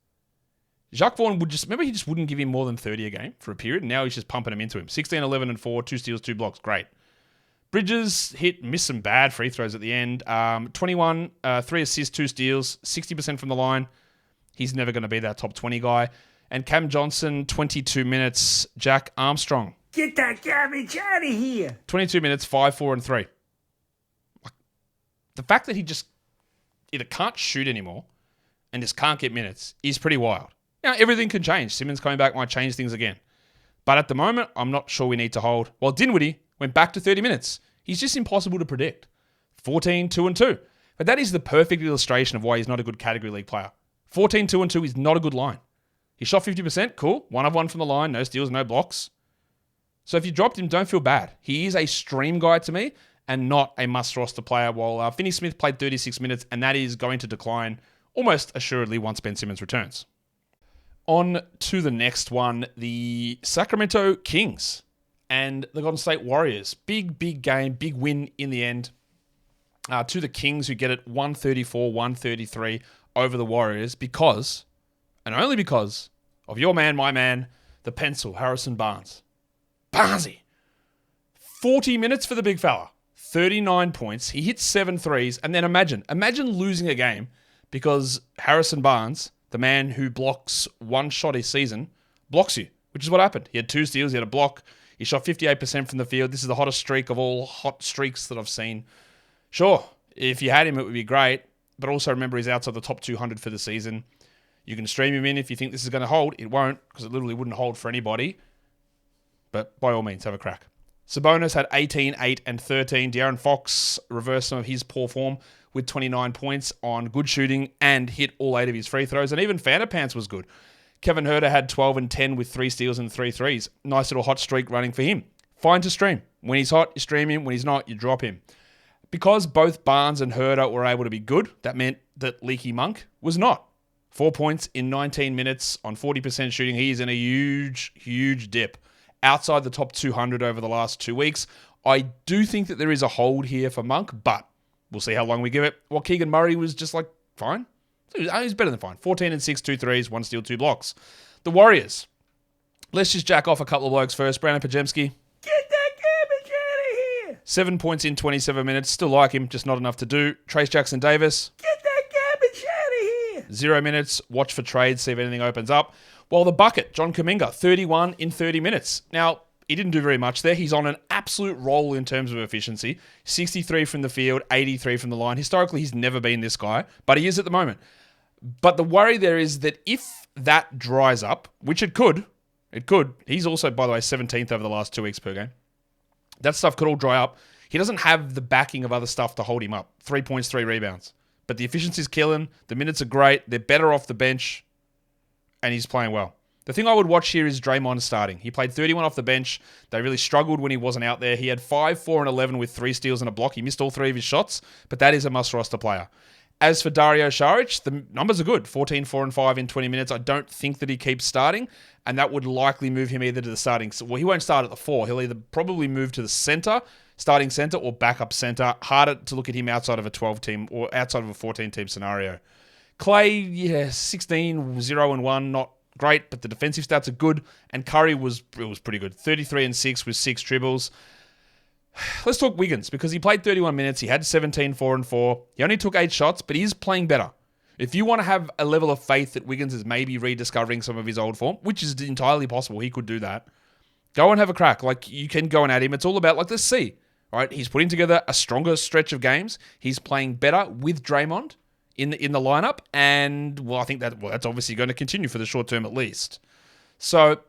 Jacques Vaughn he just wouldn't give him more than 30 a game for a period, and now he's just pumping him into him. 16, 11, and 4, 2 steals, 2 blocks. Great. Bridges missed some bad free throws at the end. 21, 3 assists, 2 steals, 60% from the line. He's never going to be that top 20 guy. And Cam Johnson, 22 minutes. Jack Armstrong. Get that garbage out of here. 22 minutes, 5, 4, and 3. The fact that he just either can't shoot anymore and just can't get minutes is pretty wild. Now, everything can change. Simmons coming back might change things again. But at the moment, I'm not sure we need to hold. While Dinwiddie went back to 30 minutes. He's just impossible to predict. 14, 2, and 2. But that is the perfect illustration of why he's not a good category league player. 14, 2, and 2 is not a good line. He shot 50%, cool. 1 of 1 from the line, no steals, no blocks. So if you dropped him, don't feel bad. He is a stream guy to me and not a must-roster player, while Finney-Smith played 36 minutes, and that is going to decline almost assuredly once Ben Simmons returns. On to the next one, the Sacramento Kings and the Golden State Warriors. Big game, big win in the end. To the Kings, who get it 134-133 over the Warriors because, and only because, of your man, my man, the pencil, Harrison Barnes. Barnesy! 40 minutes for the big fella. 39 points. He hit 7 threes. And then imagine losing a game because Harrison Barnes, the man who blocks one shot a season, blocks you, which is what happened. He had 2 steals. He had a block. He shot 58% from the field. This is the hottest streak of all hot streaks that I've seen. Sure, if you had him, it would be great. But also remember, he's outside the top 200 for the season. You can stream him in if you think this is going to hold. It won't, because it literally wouldn't hold for anybody. But by all means, have a crack. Sabonis had 18, 8, and 13. De'Aaron Fox reversed some of his poor form with 29 points on good shooting and hit all 8 of his free throws. And even Fanapants was good. Kevin Huerter had 12 and 10 with 3 steals and 3 threes. Nice little hot streak running for him. Fine to stream. When he's hot, you stream him. When he's not, you drop him. Because both Barnes and Huerter were able to be good, that meant that Leaky Monk was not. 4 points in 19 minutes on 40% shooting. He's in a huge dip. Outside the top 200 over the last 2 weeks. I do think that there is a hold here for Monk, but we'll see how long we give it. Well, Keegan Murray was just like, fine. He's better than fine. 14 and 6, 2 threes, 1 steal, 2 blocks. The Warriors. Let's just jack off a couple of blokes first. Brandon Pajemski. Get that garbage out of here. 7 points in 27 minutes. Still like him, just not enough to do. Trace Jackson Davis. Get that garbage out of here. 0 minutes. Watch for trades, see if anything opens up. While the bucket, John Kuminga, 31 in 30 minutes. Now, he didn't do very much there. He's on an absolute roll in terms of efficiency. 63 from the field, 83 from the line. Historically, he's never been this guy, but he is at the moment. But the worry there is that if that dries up, which it could. He's also, by the way, 17th over the last 2 weeks per game. That stuff could all dry up. He doesn't have the backing of other stuff to hold him up. 3 points, 3 rebounds. But the efficiency's killing. The minutes are great. They're better off the bench. And he's playing well. The thing I would watch here is Draymond starting. He played 31 off the bench. They really struggled when he wasn't out there. He had 5, 4, and 11 with 3 steals and a block. He missed all 3 of his shots, but that is a must-roster player. As for Dario Saric, the numbers are good. 14, 4, and 5 in 20 minutes. I don't think that he keeps starting, and that would likely move him either to the starting... Well, he won't start at the 4. He'll either probably move to the center, starting center, or backup center. Harder to look at him outside of a 12-team or outside of a 14-team scenario. Clay, 16, 0, and 1, not great, but the defensive stats are good. And Curry was pretty good. 33 and 6 with 6 dribbles. let's talk Wiggins, because he played 31 minutes. He had 17, 4 and 4. He only took 8 shots, but he's playing better. If you want to have a level of faith that Wiggins is maybe rediscovering some of his old form, which is entirely possible, he could do that, go and have a crack. Like, you can go and at him. It's all about, like, let's see. All right, he's putting together a stronger stretch of games. He's playing better with Draymond in the lineup, and, well, I think that's obviously going to continue for the short term at least. So,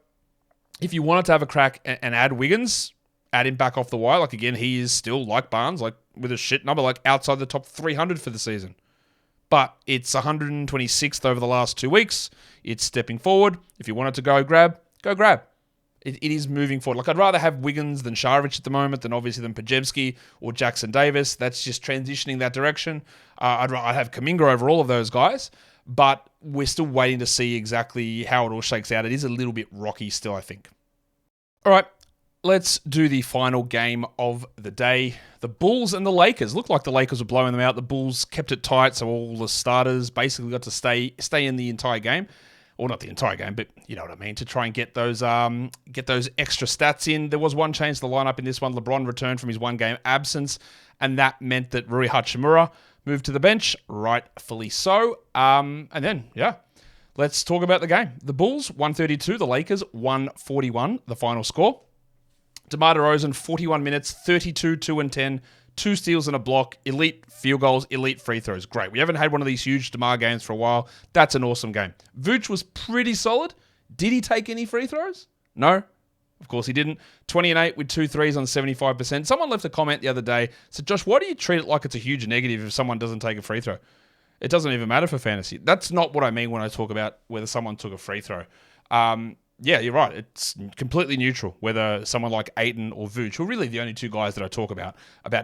if you wanted to have a crack and add Wiggins, add him back off the wire. Like, again, he is still, like Barnes, like, with a shit number, like, outside the top 300 for the season. But it's 126th over the last 2 weeks. It's stepping forward. If you wanted to go grab. It is moving forward. Like, I'd rather have Wiggins than Šarić at the moment than Podziemski or Jackson Davis. That's just transitioning that direction. I'd have Kuminga over all of those guys. But we're still waiting to see exactly how it all shakes out. It is a little bit rocky still, I think. All right. Let's do the final game of the day. The Bulls and the Lakers. Looked like the Lakers were blowing them out. The Bulls kept it tight, so all the starters basically got to stay in the entire game. Or not the entire game, but you know what I mean, to try and get those extra stats in. There was one change to the lineup in this one. LeBron returned from his one-game absence, and that meant that Rui Hachimura moved to the bench, rightfully so. And then, let's talk about the game. The Bulls, 132. The Lakers, 141, the final score. DeMar DeRozan, 41 minutes, 32, 2 and 10, 2 steals and a block, elite field goals, elite free throws. Great. We haven't had one of these huge DeMar games for a while. That's an awesome game. Vooch was pretty solid. Did he take any free throws? No. Of course he didn't. 20 and 8 with 2 threes on 75%. Someone left a comment the other day, said, Josh, why do you treat it like it's a huge negative if someone doesn't take a free throw? It doesn't even matter for fantasy. That's not what I mean when I talk about whether someone took a free throw. Yeah, you're right. It's completely neutral whether someone like Ayton or Vooch, who are really the only 2 guys that I talk about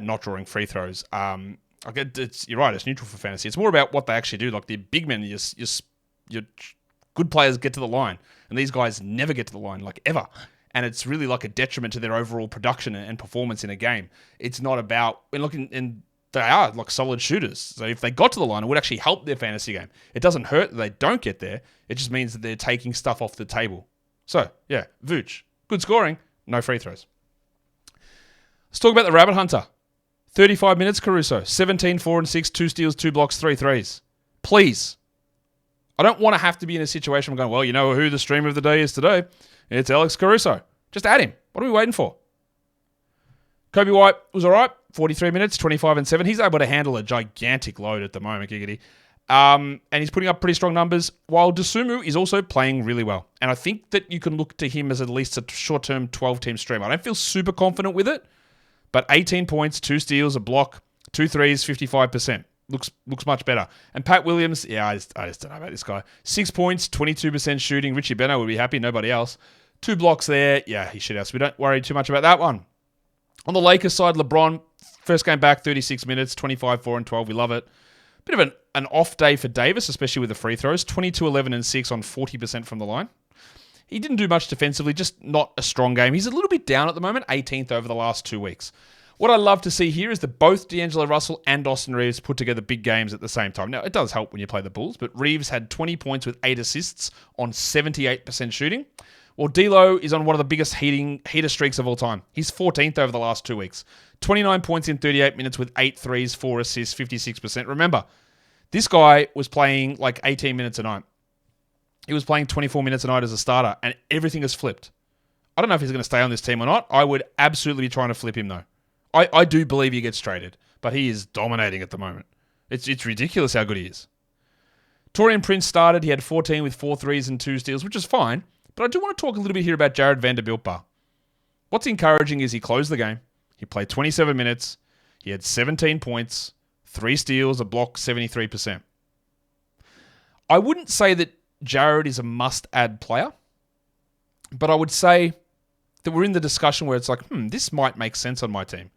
not drawing free throws. You're right. It's neutral for fantasy. It's more about what they actually do. Like, the big men, your good players get to the line, and these guys never get to the line, like, ever. And it's really like a detriment to their overall production and performance in a game. It's not about and they are like solid shooters. So if they got to the line, it would actually help their fantasy game. It doesn't hurt that they don't get there. It just means that they're taking stuff off the table. So, yeah, Vooch, good scoring, no free throws. Let's talk about the Rabbit Hunter. 35 minutes, Caruso. 17, 4 and 6, 2 steals, 2 blocks, 3 threes. Please. I don't want to have to be in a situation where I'm going, well, you know who the stream of the day is today? It's Alex Caruso. Just add him. What are we waiting for? Kobe White was all right. 43 minutes, 25 and 7. He's able to handle a gigantic load at the moment, giggity. And he's putting up pretty strong numbers, while Dosunmu is also playing really well. And I think that you can look to him as at least a short-term 12-team stream. I don't feel super confident with it, but 18 points, 2 steals, a block, 2 threes, 55%. Looks much better. And Pat Williams, I just don't know about this guy. 6 points, 22% shooting. Richie Beno would be happy, nobody else. 2 blocks there. Yeah, he shit out. So we don't worry too much about that one. On the Lakers side, LeBron, first game back, 36 minutes, 25, 4 and 12. We love it. Bit of an off day for Davis, especially with the free throws. 22, 11 and 6 on 40% from the line. He didn't do much defensively, just not a strong game. He's a little bit down at the moment, 18th over the last 2 weeks. What I love to see here is that both D'Angelo Russell and Austin Reeves put together big games at the same time. Now, it does help when you play the Bulls, but Reeves had 20 points with 8 assists on 78% shooting. Well, D'Lo is on one of the biggest heater streaks of all time. He's 14th over the last 2 weeks. 29 points in 38 minutes with 8 threes, 4 assists, 56%. Remember, this guy was playing like 18 minutes a night. He was playing 24 minutes a night as a starter, and everything has flipped. I don't know if he's going to stay on this team or not. I would absolutely be trying to flip him, though. I do believe he gets traded, but he is dominating at the moment. It's ridiculous how good he is. Taurean Prince started. He had 14 with 4 threes and 2 steals, which is fine. But I do want to talk a little bit here about Jared Vanderbilt. What's encouraging is he closed the game. He played 27 minutes. He had 17 points, 3 steals, a block, 73%. I wouldn't say that Jared is a must-add player, but I would say that we're in the discussion where it's like, this might make sense on my team.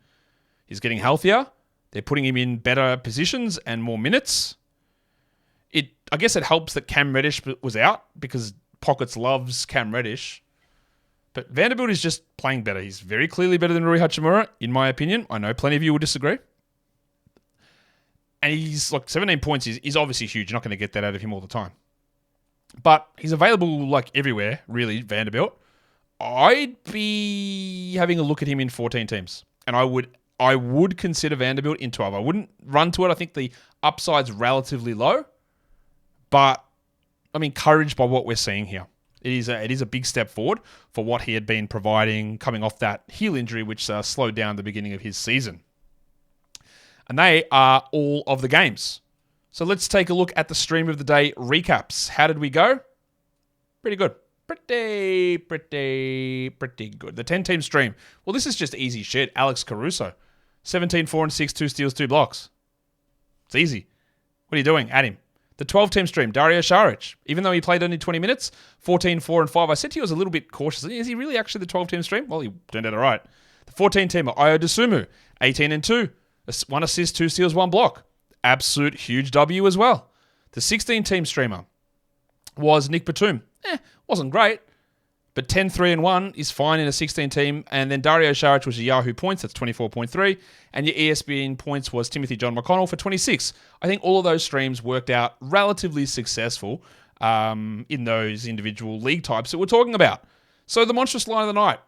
He's getting healthier. They're putting him in better positions and more minutes. I guess it helps that Cam Reddish was out because Pockets loves Cam Reddish. But Vanderbilt is just playing better. He's very clearly better than Rui Hachimura, in my opinion. I know plenty of you will disagree. And he's like 17 points. He's obviously huge. You're not going to get that out of him all the time. But he's available like everywhere, really, Vanderbilt. I'd be having a look at him in 14 teams. and I would consider Vanderbilt in 12. I wouldn't run to it. I think the upside's relatively low, but I'm encouraged by what we're seeing here. It is a big step forward for what he had been providing coming off that heel injury, which slowed down the beginning of his season. And they are all of the games. So let's take a look at the stream of the day recaps. How did we go? Pretty good. Pretty good. The 10-team stream. Well, this is just easy shit. Alex Caruso. 17, 4 and 6, 2 steals, 2 blocks. It's easy. What are you doing? Add him. The 12-team stream, Dario Saric. Even though he played only 20 minutes, 14, 4 and 5. I said he was a little bit cautious. Is he really actually the 12-team stream? Well, he turned out all right. The 14-teamer, Ayo Dosunmu. 18 and 2. 1 assist, 2 steals, 1 block. Absolute huge W as well. The 16-team streamer was Nick Batum. Wasn't great, but 10, 3 and 1 is fine in a 16-team. And then Dario Saric was your Yahoo points. That's 24.3. And your ESPN points was Timothy John McConnell for 26. I think all of those streams worked out relatively successful in those individual league types that we're talking about. So the monstrous line of the night.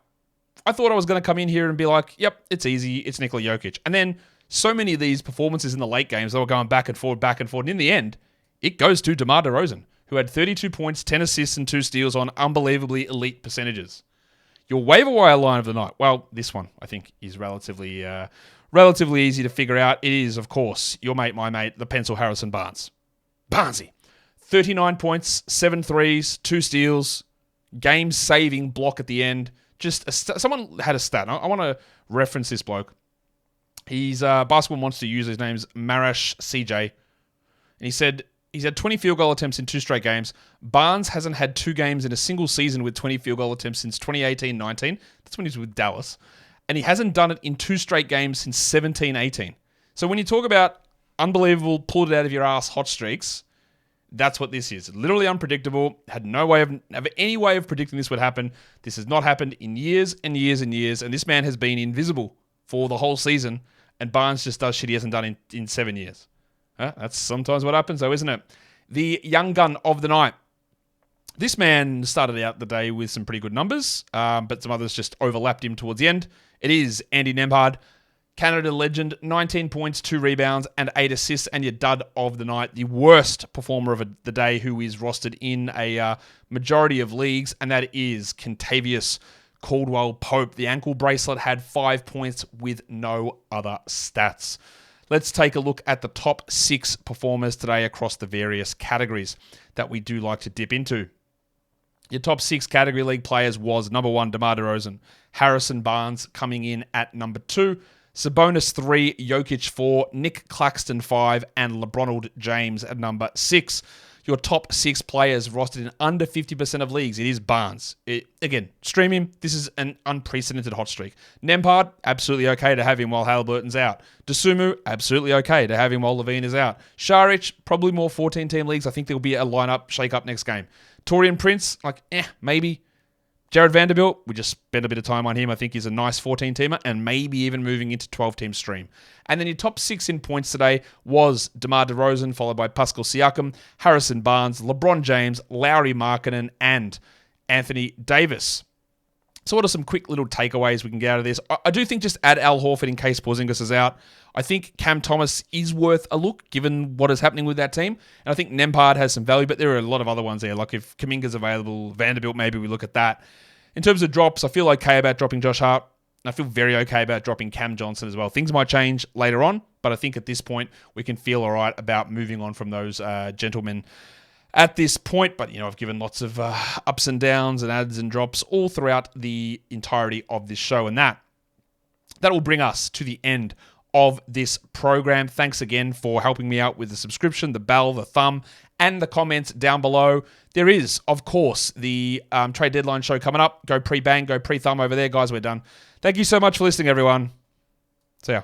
I thought I was going to come in here and be like, yep, it's easy. It's Nikola Jokic. And then so many of these performances in the late games, they were going back and forward. And in the end, it goes to DeMar DeRozan, who had 32 points, 10 assists, and 2 steals on unbelievably elite percentages. Your waiver wire line of the night. Well, this one, I think, is relatively easy to figure out. It is, of course, your mate, my mate, the pencil Harrison Barnes. Barnesy. 39 points, 7 threes, 2 steals, game-saving block at the end. Just someone had a stat. I want to reference this bloke. He's Basketball Monster user. His name's Marash CJ. And he said he's had 20 field goal attempts in 2 straight games. Barnes hasn't had 2 games in a single season with 20 field goal attempts since 2018-19. That's when he was with Dallas. And he hasn't done it in 2 straight games since 17-18. So when you talk about unbelievable, pulled it out of your ass hot streaks, that's what this is. Literally unpredictable. Had no way of any way of predicting this would happen. This has not happened in years and years and years. And this man has been invisible for the whole season. And Barnes just does shit he hasn't done in 7 years. That's sometimes what happens, though, isn't it? The young gun of the night. This man started out the day with some pretty good numbers, but some others just overlapped him towards the end. It is Andy Nembhard, Canada legend, 19 points, 2 rebounds, and 8 assists, and your dud of the night, the worst performer of the day who is rostered in a majority of leagues, and that is Kentavious Caldwell-Pope. The ankle bracelet had 5 points with no other stats. Let's take a look at the top 6 performers today across the various categories that we do like to dip into. Your top 6 category league players was number 1, DeMar DeRozan, Harrison Barnes coming in at number 2, Sabonis 3, Jokic 4, Nick Claxton 5, and LeBron James at number 6. Your top 6 players rostered in under 50% of leagues. It is Barnes. Again, stream him. This is an unprecedented hot streak. Nembhard, absolutely okay to have him while Halliburton's out. Dosunmu, absolutely okay to have him while Levine is out. Saric, probably more 14-team leagues. I think there'll be a lineup shake-up next game. Taurean Prince, maybe. Jared Vanderbilt, we just spent a bit of time on him. I think he's a nice 14-teamer and maybe even moving into 12-team stream. And then your top 6 in points today was DeMar DeRozan, followed by Pascal Siakam, Harrison Barnes, LeBron James, Lauri Markkanen, and Anthony Davis. So what are some quick little takeaways we can get out of this? I do think just add Al Horford in case Porzingis is out. I think Cam Thomas is worth a look given what is happening with that team. And I think Nembhard has some value, but there are a lot of other ones there. Like if Kuminga's available, Vanderbilt, maybe we look at that. In terms of drops, I feel okay about dropping Josh Hart. I feel very okay about dropping Cam Johnson as well. Things might change later on, but I think at this point we can feel all right about moving on from those gentlemen at this point. But, I've given lots of ups and downs and adds and drops all throughout the entirety of this show. And that will bring us to the end of this program. Thanks again for helping me out with the subscription, the bell, the thumb, and the comments down below. There is, of course, the trade deadline show coming up. Go pre-bang, go pre-thumb over there. Guys, we're done. Thank you so much for listening, everyone. See ya.